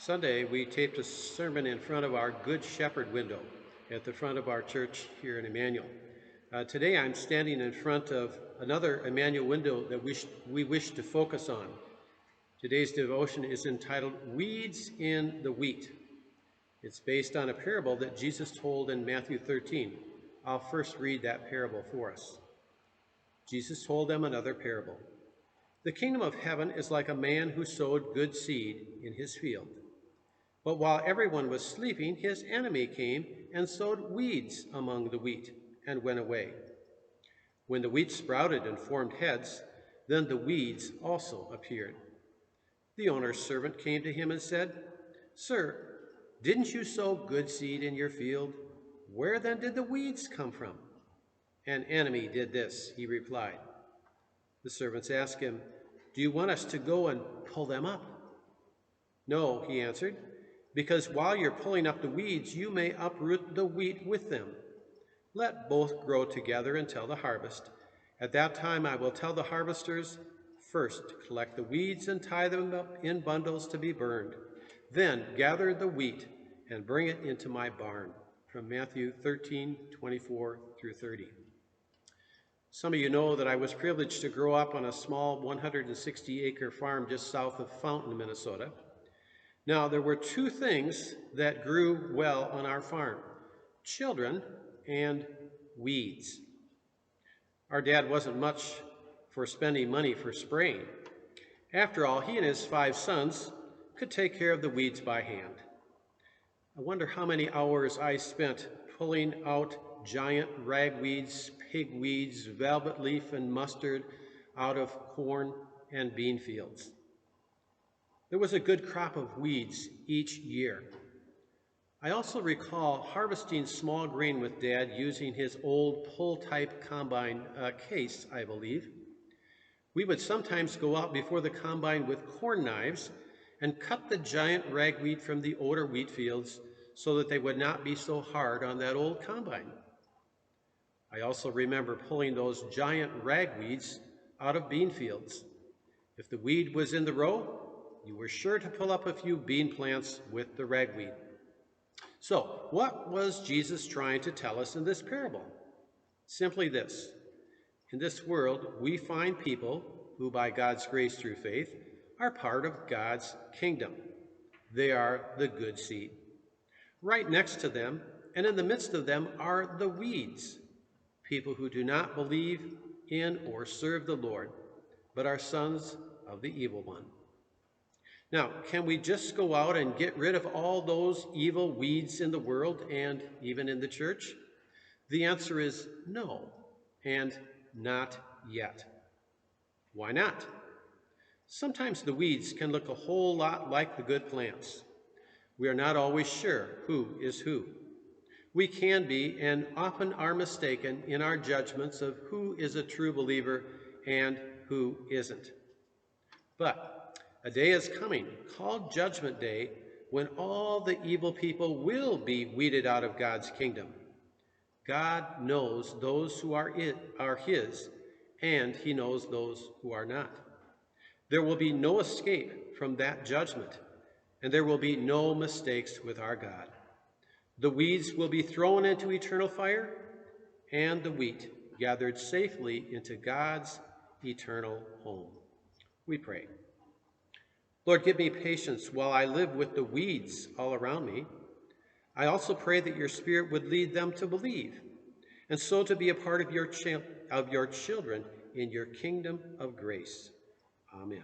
Sunday, we taped a sermon in front of our Good Shepherd window at the front of our church here in Immanuel. Today, I'm standing in front of another Immanuel window that we wish to focus on. Today's devotion is entitled Weeds in the Wheat. It's based on a parable that Jesus told in Matthew 13. I'll first read that parable for us. Jesus told them another parable. The kingdom of heaven is like a man who sowed good seed in his field. But while everyone was sleeping, his enemy came and sowed weeds among the wheat and went away. When the wheat sprouted and formed heads, then the weeds also appeared. The owner's servant came to him and said, "Sir, didn't you sow good seed in your field? Where then did the weeds come from?" "An enemy did this," he replied. The servants asked him, "Do you want us to go and pull them up?" "No," he answered, "because while you're pulling up the weeds, you may uproot the wheat with them. Let both grow together until the harvest. At that time I will tell the harvesters, first collect the weeds and tie them up in bundles to be burned. Then gather the wheat and bring it into my barn." From Matthew 13:24 through 30. Some of you know that I was privileged to grow up on a small 160-acre farm just south of Fountain, Minnesota. Now, there were two things that grew well on our farm: children and weeds. Our dad wasn't much for spending money for spraying. After all, he and his 5 sons could take care of the weeds by hand. I wonder how many hours I spent pulling out giant ragweeds, pigweeds, velvet leaf, and mustard out of corn and bean fields. There was a good crop of weeds each year. I also recall harvesting small grain with Dad using his old pull-type combine case, I believe. We would sometimes go out before the combine with corn knives and cut the giant ragweed from the older wheat fields so that they would not be so hard on that old combine. I also remember pulling those giant ragweeds out of bean fields. If the weed was in the row, you were sure to pull up a few bean plants with the ragweed. So, what was Jesus trying to tell us in this parable? Simply this: in this world, we find people who, by God's grace through faith, are part of God's kingdom. They are the good seed. Right next to them, and in the midst of them, are the weeds, people who do not believe in or serve the Lord, but are sons of the evil one. Now, can we just go out and get rid of all those evil weeds in the world and even in the church? The answer is no, and not yet. Why not? Sometimes the weeds can look a whole lot like the good plants. We are not always sure who is who. We can be, and often are, mistaken in our judgments of who is a true believer and who isn't. But a day is coming, called Judgment Day, when all the evil people will be weeded out of God's kingdom. God knows those who are his, and he knows those who are not. There will be no escape from that judgment, and there will be no mistakes with our God. The weeds will be thrown into eternal fire, and the wheat gathered safely into God's eternal home. We pray. Lord, give me patience while I live with the weeds all around me. I also pray that your Spirit would lead them to believe, and so to be a part of your children in your kingdom of grace. Amen.